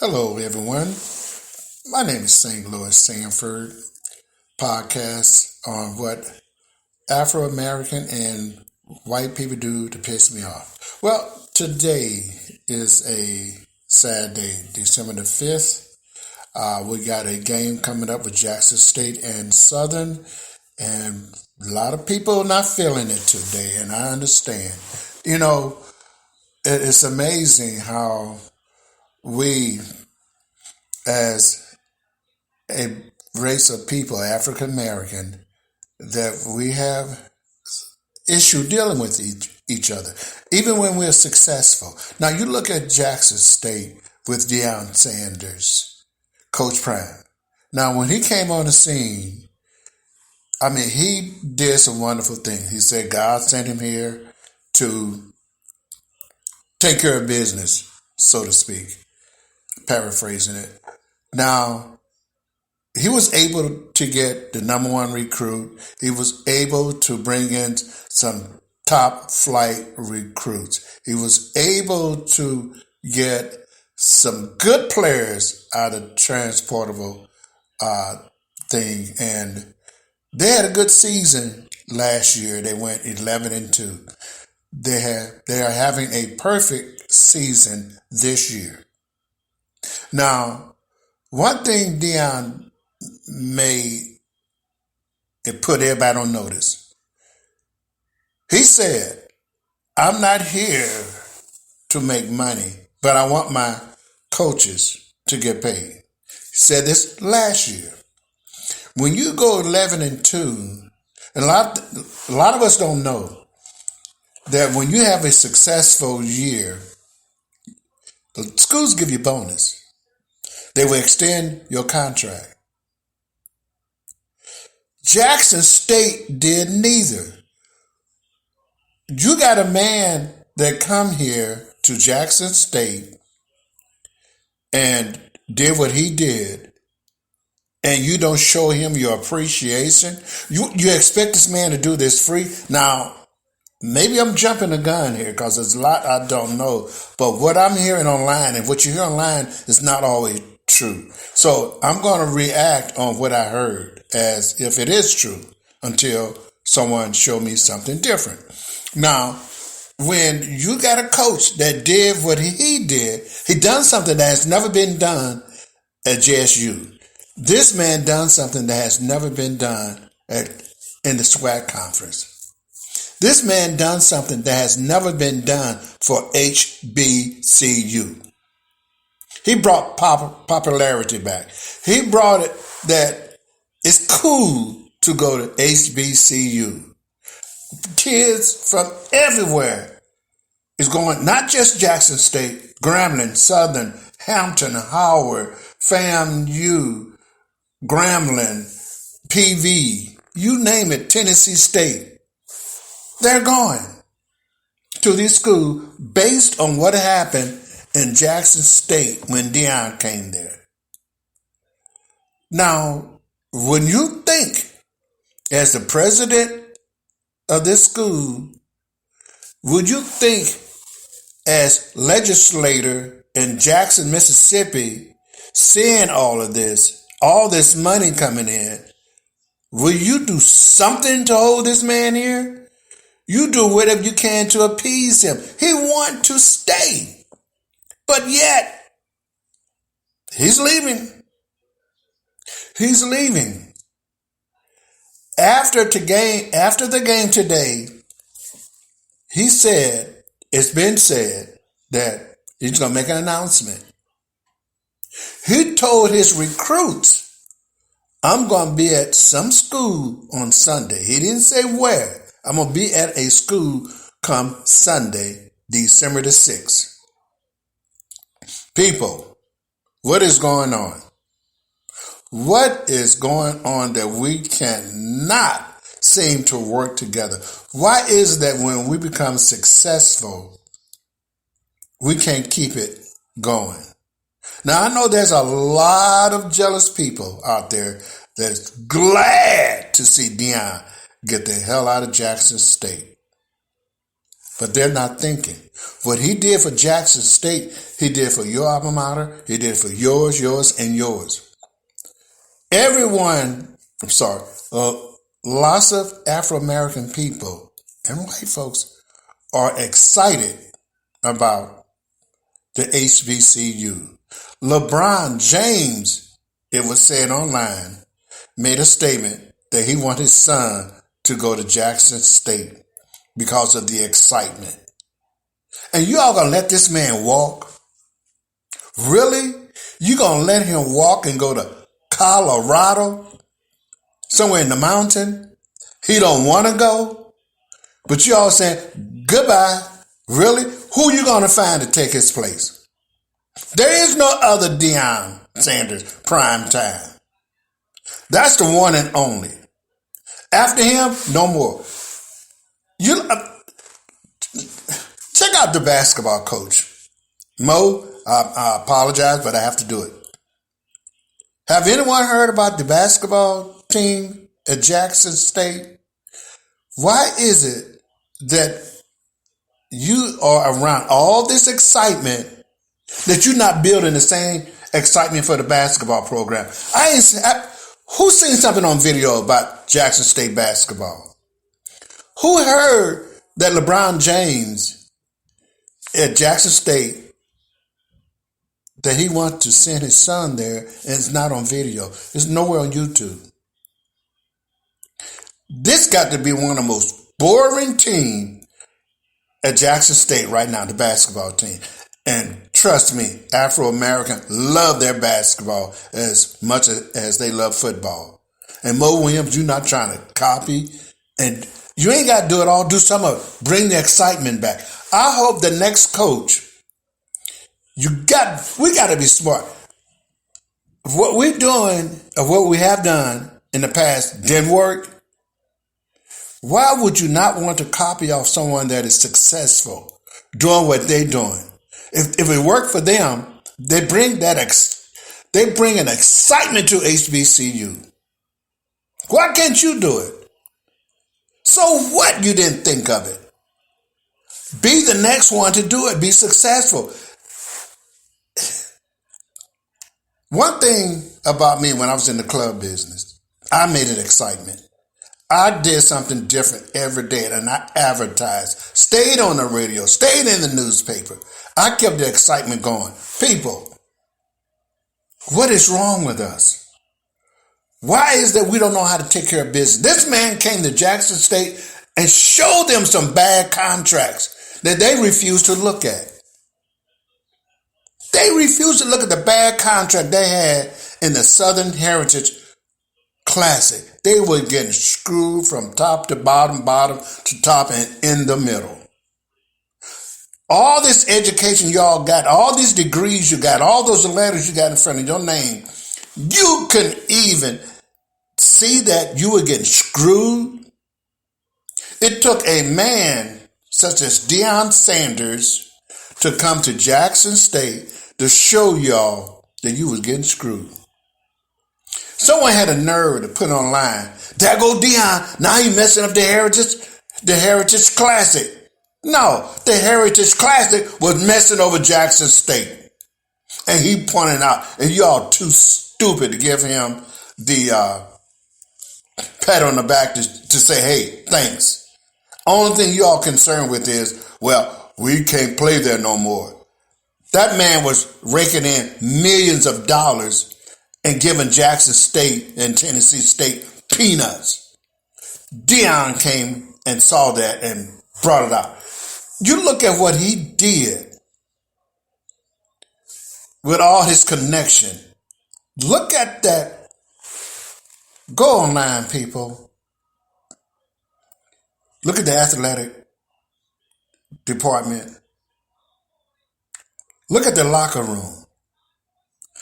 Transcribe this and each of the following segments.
Hello, everyone. My name is St. Louis Sanford. Podcast on what Afro American and white people do to piss me off. Well, today is a sad day, December the 5th. We got a game coming up with Jackson State and Southern, and a lot of people not feeling it today, and I understand. You know, it's amazing how we, as a race of people, African American, that we have issue dealing with each other, even when we're successful. Now, you look at Jackson State with Deion Sanders, Coach Prime. Now, when he came on the scene, he did some wonderful things. He said God sent him here to take care of business, so to speak, paraphrasing it. Now, he was able to get the number one recruit. He was able to bring in some top flight recruits. He was able to get some good players out of transportable thing. And they had a good season last year. They went 11-2. They are having a perfect season this year. Now, one thing Deion made it put everybody on notice. He said, I'm not here to make money, but I want my coaches to get paid. He said this last year. When you go 11-2, and a lot of us don't know that when you have a successful year, the schools give you bonus. They will extend your contract. Jackson State did neither. You got a man that come here to Jackson State and did what he did, and you don't show him your appreciation. You expect this man to do this free? Now, maybe I'm jumping the gun here because there's a lot I don't know, but what I'm hearing online and what you hear online is not always true. So I'm going to react on what I heard as if it is true until someone show me something different. Now, when you got a coach that did what he did, he done something that has never been done at JSU. This man done something that has never been done in the SWAC conference. This man done something that has never been done for HBCU. He brought popularity back. He brought it that it's cool to go to HBCU. Kids from everywhere is going, not just Jackson State, Grambling, Southern, Hampton, Howard, FAMU, Grambling, PV, you name it, Tennessee State. They're going to these schools based on what happened in Jackson State when Deion came there. Now, when you think as the president of this school, would you think as legislator in Jackson, Mississippi, seeing all this money coming in, will you do something to hold this man here? You do whatever you can to appease him. He wants to stay. But yet, he's leaving. He's leaving. After the game today, it's been said that he's going to make an announcement. He told his recruits, I'm going to be at some school on Sunday. He didn't say where. I'm going to be at a school come Sunday, December the 6th. People, what is going on? What is going on that we cannot seem to work together? Why is it that when we become successful, we can't keep it going? Now, I know there's a lot of jealous people out there that's glad to see Deion get the hell out of Jackson State. but they're not thinking. What he did for Jackson State, he did for your alma mater, he did for yours, and yours. Lots of Afro-American people and white folks are excited about the HBCU. LeBron James, it was said online, made a statement that he wanted his son to go to Jackson State because of the excitement. And you all gonna let this man walk? Really? You gonna let him walk and go to Colorado? Somewhere in the mountain? He don't want to go? But you all saying, goodbye. Really? Who you gonna find to take his place? There is no other Deion Sanders prime time. That's the one and only. After him, no more. Check out the basketball coach. Mo, I apologize, but I have to do it. Have anyone heard about the basketball team at Jackson State? Why is it that you are around all this excitement that you're not building the same excitement for the basketball program? Who's seen something on video about Jackson State basketball? Who heard that LeBron James at Jackson State, that he wants to send his son there, and it's not on video? It's nowhere on YouTube. This got to be one of the most boring teams at Jackson State right now, the basketball team. And trust me, Afro-Americans love their basketball as much as they love football. And Mo Williams, you're not trying to copy, and you ain't got to do it all. Do some of it. Bring the excitement back. I hope the next coach, we got to be smart. What we're doing, or what we have done in the past, didn't work. Why would you not want to copy off someone that is successful doing what they're doing? If it worked for them, they bring an excitement to HBCU. Why can't you do it? So what? You didn't think of it. Be the next one to do it. Be successful. One thing about me when I was in the club business, I made it excitement. I did something different every day, and I advertised, stayed on the radio, stayed in the newspaper. I kept the excitement going. People, what is wrong with us? Why is that we don't know how to take care of business? This man came to Jackson State and showed them some bad contracts that they refused to look at. They refused to look at the bad contract they had in the Southern Heritage Classic. They were getting screwed from top to bottom to top, and in the middle. All this education y'all got, all these degrees you got, all those letters you got in front of your name, you couldn't even see that you were getting screwed. It took a man such as Deion Sanders to come to Jackson State to show y'all that you was getting screwed. Someone had a nerve to put online, there go Deion, now he messing up the Heritage Classic. No, the Heritage Classic was messing over Jackson State. And he pointed out, and y'all too stupid to give him the pat on the back to say, hey, thanks. Only thing y'all concerned with is, well, we can't play there no more. That man was raking in millions of dollars and giving Jackson State and Tennessee State peanuts. Deion came and saw that and brought it out. You look at what he did with all his connection. Look at that. Go online, people. Look at the athletic department. Look at the locker room.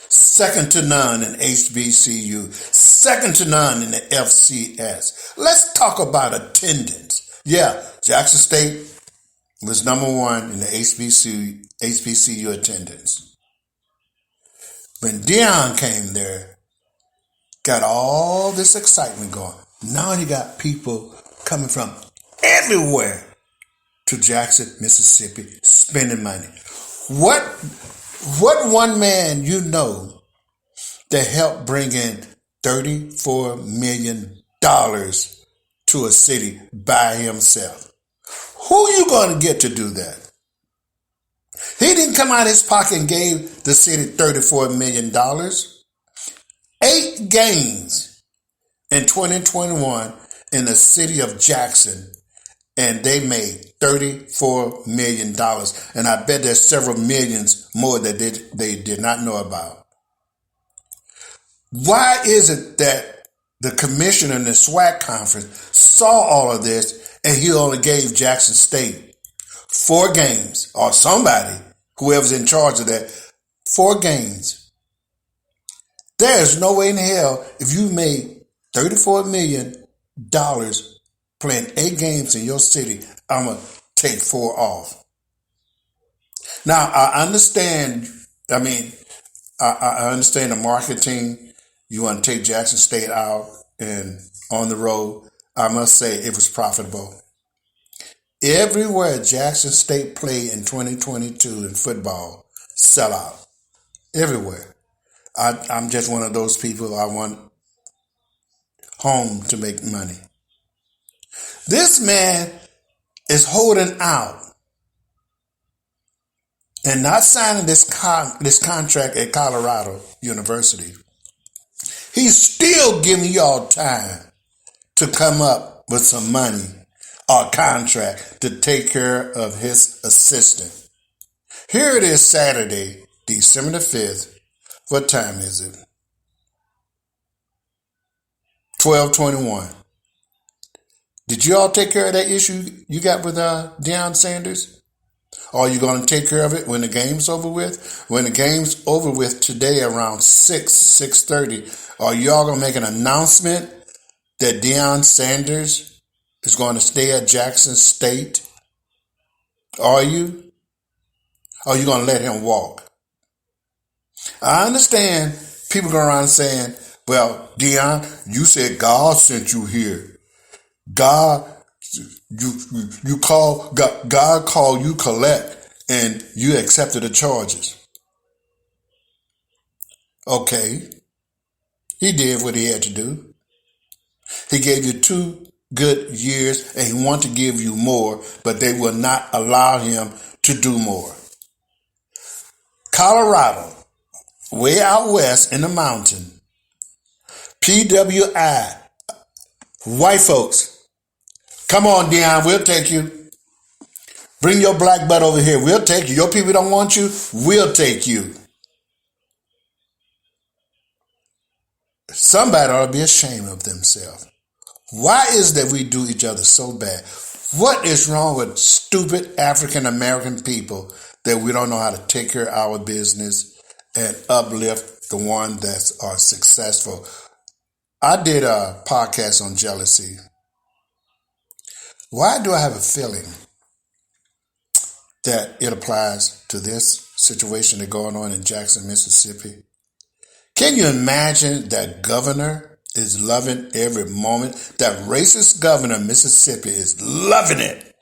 Second to none in HBCU. Second to none in the FCS. Let's talk about attendance. Yeah, Jackson State was number one in the HBCU attendance. When Deion came there, got all this excitement going. Now you got people coming from everywhere to Jackson, Mississippi, spending money. What one man you know that helped bring in $34 million to a city by himself? Who you going to get to do that? He didn't come out of his pocket and gave the city $34 million. 8 games in 2021 in the city of Jackson, and they made $34 million. And I bet there's several millions more that they did not know about. Why is it that the commissioner in the SWAC conference saw all of this and he only gave Jackson State 4 games, or somebody, whoever's in charge of that, 4 games? There's no way in hell if you made $34 million playing 8 games in your city, I'm going to take 4 off. Now, I understand, I understand the marketing. You want to take Jackson State out and on the road. I must say it was profitable. Everywhere Jackson State played in 2022 in football, sell out. Everywhere. I'm just one of those people. I want home to make money. This man is holding out and not signing this contract at Colorado University. He's still giving y'all time to come up with some money or contract to take care of his assistant. Here it is, Saturday, December the 5th. What time is it? 12:21. Did you all take care of that issue you got with Deion Sanders? Or are you going to take care of it when the game's over with? When the game's over with today around 6:30, are y'all going to make an announcement that Deion Sanders is going to stay at Jackson State? Are you? Or are you going to let him walk? I understand people go around saying, well, Deion, you said God sent you here. God called you collect and you accepted the charges. Okay. He did what he had to do. He gave you 2 good years and he wanted to give you more, but they will not allow him to do more. Colorado, way out west in the mountain, PWI, white folks, come on, Deion, we'll take you. Bring your black butt over here. We'll take you. Your people don't want you. We'll take you. Somebody ought to be ashamed of themselves. Why is that we do each other so bad? What is wrong with stupid African American people that we don't know how to take care of our business and uplift the one that are successful? I did a podcast on jealousy. Why do I have a feeling that it applies to this situation that's going on in Jackson, Mississippi? Can you imagine that governor is loving every moment? That racist governor of Mississippi is loving it.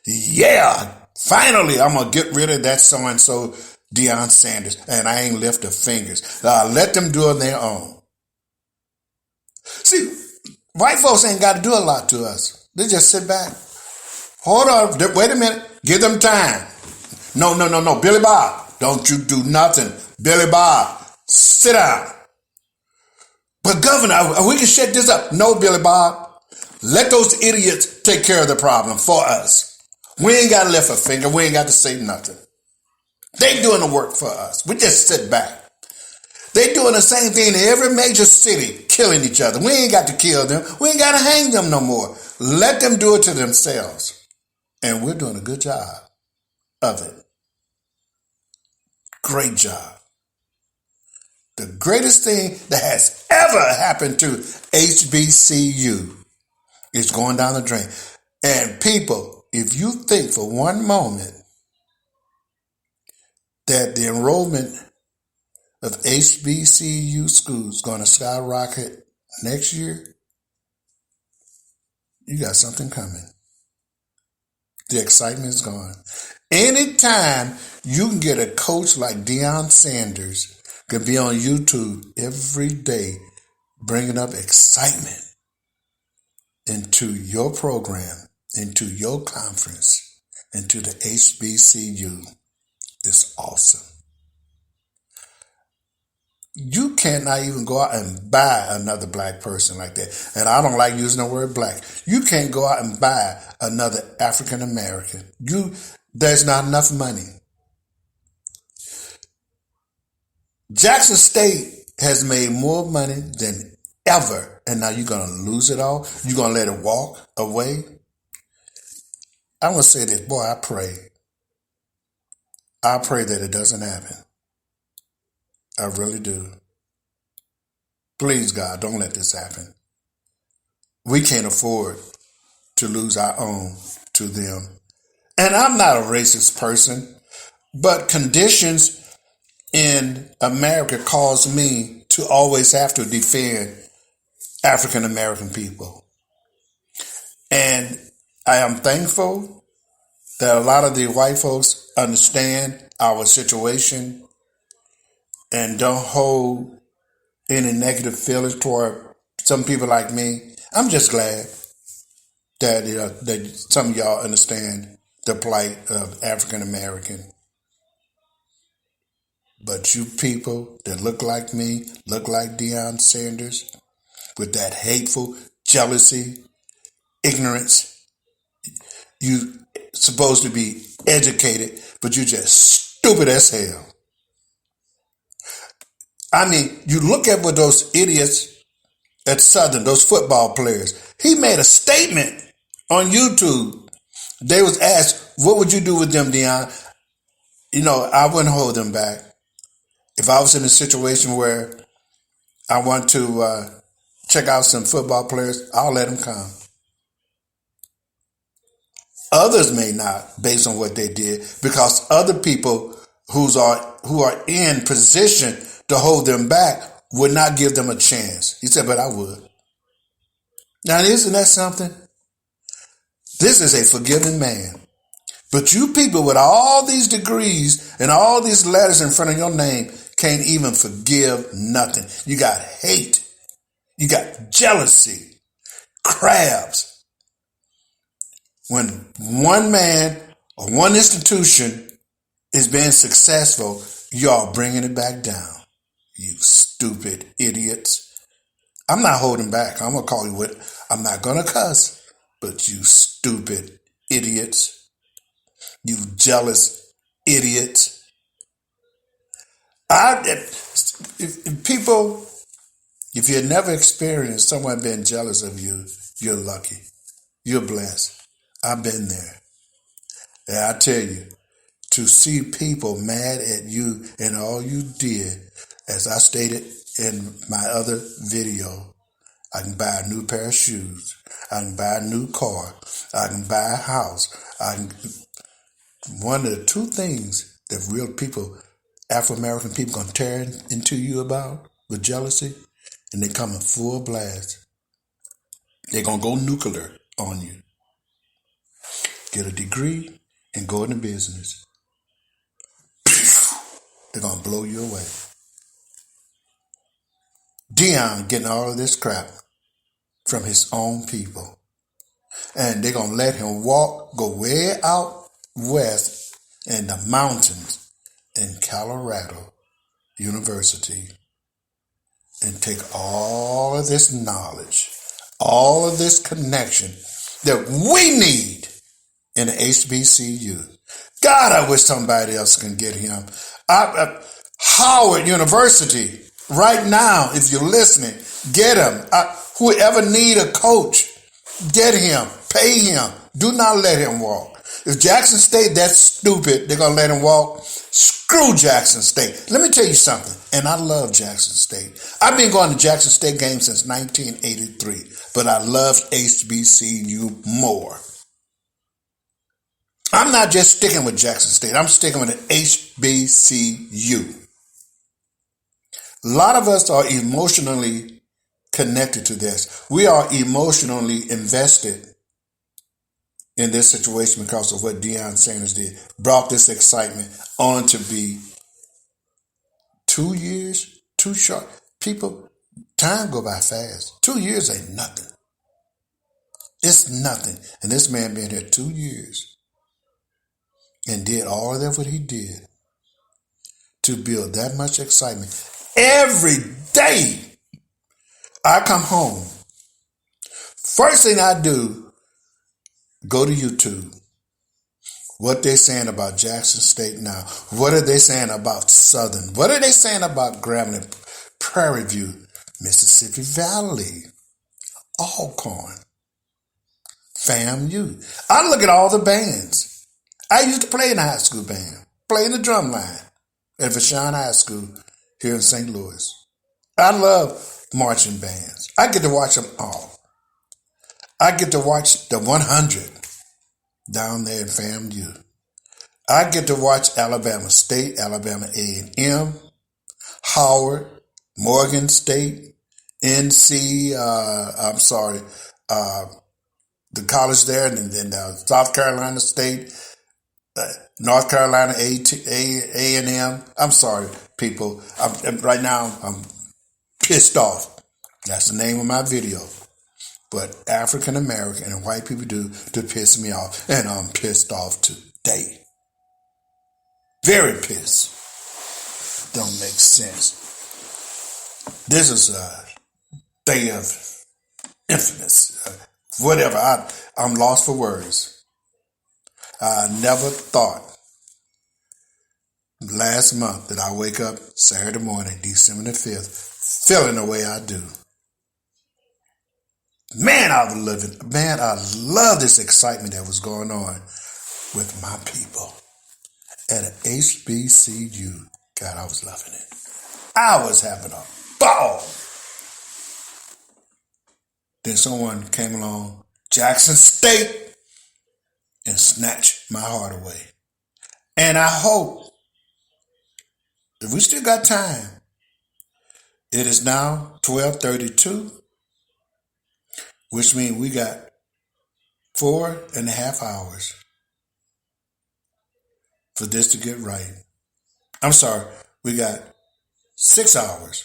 Yeah, finally I'm going to get rid of that so-and-so Deion Sanders, and I ain't lift the fingers. Let them do it on their own. See, white folks ain't got to do a lot to us. They just sit back. Hold on, wait a minute. Give them time. No. Billy Bob, don't you do nothing. Billy Bob, sit down. But Governor, we can shut this up. No, Billy Bob. Let those idiots take care of the problem for us. We ain't got to lift a finger. We ain't got to say nothing. They doing the work for us. We just sit back. They doing the same thing in every major city, killing each other. We ain't got to kill them. We ain't got to hang them no more. Let them do it to themselves. And we're doing a good job of it. Great job. The greatest thing that has ever happened to HBCU is going down the drain. And people, if you think for one moment that the enrollment of HBCU schools is going to skyrocket next year, you got something coming. The excitement is gone. Anytime you can get a coach like Deion Sanders can be on YouTube every day bringing up excitement into your program, into your conference, into the HBCU, it's awesome. You cannot even go out and buy another black person like that. And I don't like using the word black. You can't go out and buy another African American. There's not enough money. Jackson State has made more money than ever. And now you're going to lose it all? You're going to let it walk away? I'm going to say this, boy, I pray. I pray that it doesn't happen. I really do. Please, God, don't let this happen. We can't afford to lose our own to them. And I'm not a racist person, but conditions in America cause me to always have to defend African American people. And I am thankful that a lot of the white folks understand our situation and don't hold any negative feelings toward some people like me. I'm just glad that some of y'all understand the plight of African American. But you people that look like me, look like Deion Sanders, with that hateful jealousy, ignorance, you supposed to be educated, but you just stupid as hell. I mean, you look at what those idiots at Southern, those football players, he made a statement on YouTube. They was asked, what would you do with them, Deion? I wouldn't hold them back. If I was in a situation where I want to check out some football players, I'll let them come. Others may not, based on what they did, because other people who are in position to hold them back would not give them a chance. He said, but I would. Now, isn't that something? This is a forgiving man. But you people with all these degrees and all these letters in front of your name can't even forgive nothing. You got hate. You got jealousy, crabs. When one man or one institution is being successful, y'all bringing it back down. You stupid idiots. I'm not holding back. I'm going to call you what. I'm not going to cuss, but you stupid idiots. You jealous idiots. If you never experienced someone being jealous of you, you're lucky. You're blessed. I've been there. And I tell you, to see people mad at you and all you did, as I stated in my other video, I can buy a new pair of shoes. I can buy a new car. I can buy a house. One of the two things that real people, Afro-American people, gonna tear into you about with jealousy, and they come in full blast. They're gonna go nuclear on you. Get a degree and go into business. They're gonna blow you away. Deion getting all of this crap from his own people. And they're gonna let him go way out west in the mountains in Colorado University and take all of this knowledge, all of this connection that we need in the HBCU. God, I wish somebody else can get him. Howard University, right now, if you're listening, get him. Whoever need a coach, get him, pay him. Do not let him walk. If Jackson State, that's stupid, they're going to let him walk. Screw Jackson State. Let me tell you something, and I love Jackson State. I've been going to Jackson State games since 1983, but I love HBCU more. I'm not just sticking with Jackson State. I'm sticking with an HBCU. A lot of us are emotionally connected to this. We are emotionally invested in this situation because of what Deion Sanders did. Brought this excitement on to be 2 years, too short. People, time go by fast. 2 years ain't nothing. It's nothing. And this man been here 2 years and did all of that what he did to build that much excitement. Every day I come home, first thing I do, go to YouTube. What they saying about Jackson State now? What are they saying about Southern? What are they saying about Grambling, Prairie View, Mississippi Valley, Alcorn, FAMU? I look at all the bands. I used to play in the high school band, play in the drum line at Vashon High School here in St. Louis. I love marching bands. I get to watch them all. I get to watch the 100 down there in FAMU. I get to watch Alabama State, Alabama A&M, Howard, Morgan State, NC, the college there, and then South Carolina State, North Carolina A&M. I'm sorry, people. Right now, I'm pissed off. That's the name of my video. But African American and white people do to piss me off. And I'm pissed off today. Very pissed. Don't make sense. This is a day of infamous. Whatever. I'm lost for words. I never thought last month that I wake up Saturday morning, December the 5th, feeling the way I do. Man, I love this excitement that was going on with my people at an HBCU. God, I was loving it. I was having a ball. Then someone came along, Jackson State, and snatched my heart away. And I hope, if we still got time, it is now 12:32. Which means we got 4.5 hours for this to get right. I'm sorry, we got 6 hours,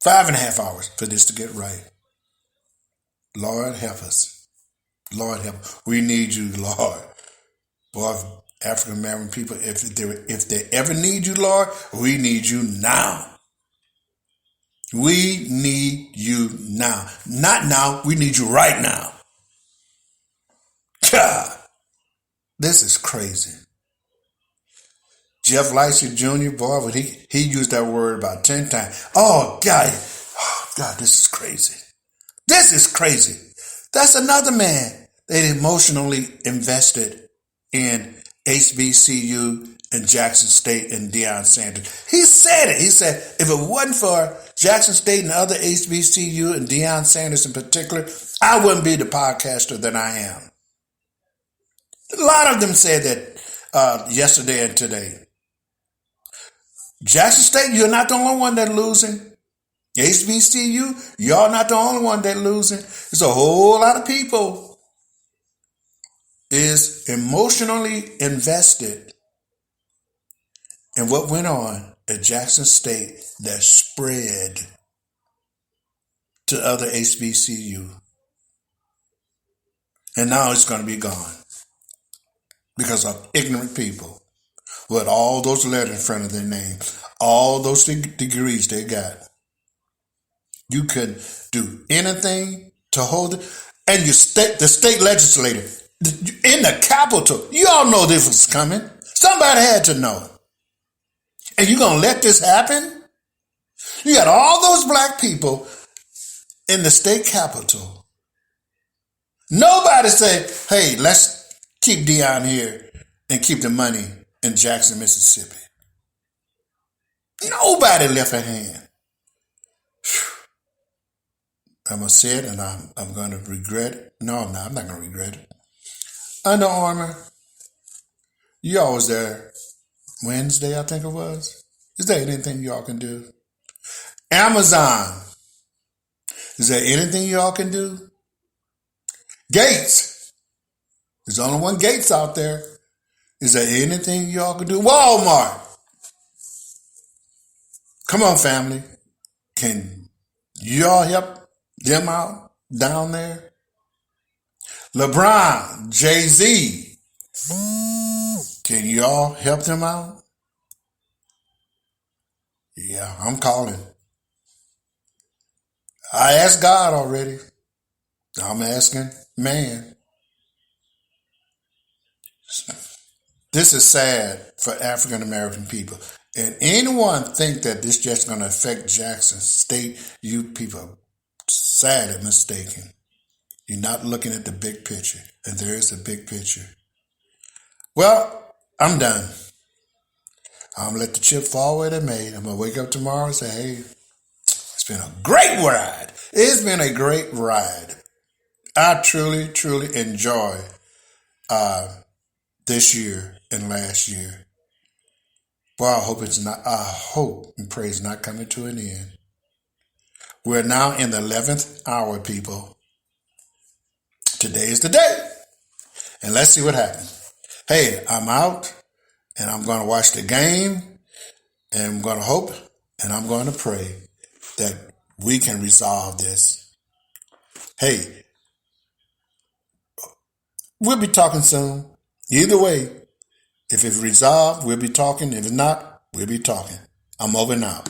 5.5 hours for this to get right. Lord help us. Lord help us. We need you, Lord. Boy, African American people, if they ever need you, Lord, we need you now. We need you now. Not now, we need you right now. God, this is crazy. Jeff Lacey Jr., boy, but he used that word about 10 times. Oh, God, this is crazy. This is crazy. That's another man that emotionally invested in HBCU and Jackson State and Deion Sanders. He said it. He said, if it wasn't for Jackson State and other HBCU and Deion Sanders in particular, I wouldn't be the podcaster that I am. A lot of them said that yesterday and today. Jackson State, you're not the only one that's losing. HBCU, y'all not the only one that's losing. There's a whole lot of people is emotionally invested in what went on at Jackson State that spread to other HBCU. And now it's going to be gone because of ignorant people with all those letters in front of their name, all those degrees they got. You could do anything to hold it. And the state legislator in the Capitol, you all know this was coming. Somebody had to know. And you're going to let this happen? You got all those black people in the state Capitol. Nobody said, hey, let's keep Deion here and keep the money in Jackson, Mississippi. Nobody left a hand. I'm going to say it and I'm going to regret it. No, I'm not. I'm not going to regret it. Under Armour, y'all was there Wednesday, I think it was. Is there anything y'all can do? Amazon, is there anything y'all can do? Gates, There's only one Gates out there. Is there anything y'all can do? Walmart. Come on, family. Can y'all help them out down there? LeBron, Jay-Z. Can y'all help them out? Yeah, I'm calling. I asked God already. I'm asking man. This is sad for African American people. And anyone think that this just going to affect Jackson State, you people are sadly mistaken. You're not looking at the big picture. And there is a big picture. Well, I'm done. I'm going to let the chip fall where they made. I'm going to wake up tomorrow and say, hey, it's been a great ride. It's been a great ride. I truly, truly enjoy this year and last year. Well, I hope and pray it's not coming to an end. We're now in the 11th hour, people. Today is the day. And let's see what happens. Hey, I'm out and I'm going to watch the game and I'm going to hope and I'm going to pray that we can resolve this. Hey, we'll be talking soon. Either way, if it's resolved, we'll be talking. If it's not, we'll be talking. I'm over now.